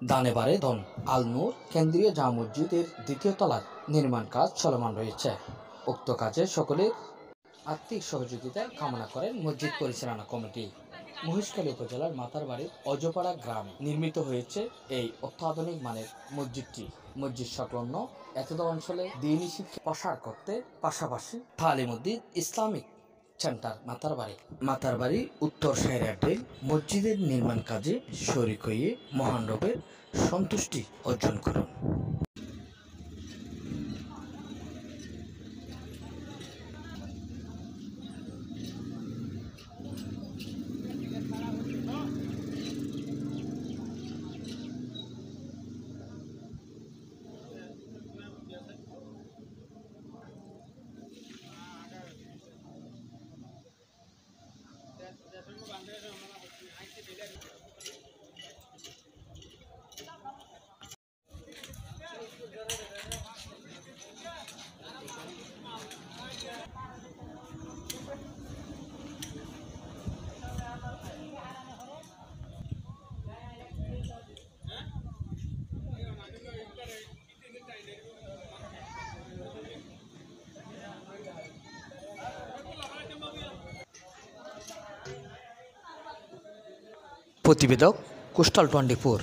দানে বাড়ে ধন। আল নূর কেন্দ্রীয় জামে মসজিদের দ্বিতীয় তলার নির্মাণ কাজ চলমান রয়েছে। উক্ত কাজে সকলের আর্থিক সহযোগিতা কামনা করেন মসজিদ পরিচালনা কমিটি। মহেশখালী উপজেলার মাতারবাড়ির অজপাড়া গ্রামে নির্মিত হয়েছে এই অত্যাধুনিক মানের মসজিদটি। মসজিদ সংলগ্ন এতদ অঞ্চলে দ্বীনি শিক্ষা প্রসার করতে পাশাপাশি তালিমুদ্দিন ইসলামিক সেন্টার মাতারবাড়ি উত্তর সাইরাটের মসজিদের নির্মাণ কাজে শরীক হয়ে মহান রবের সন্তুষ্টি অর্জন করুন। প্রতিবেদক কোস্টাল 24।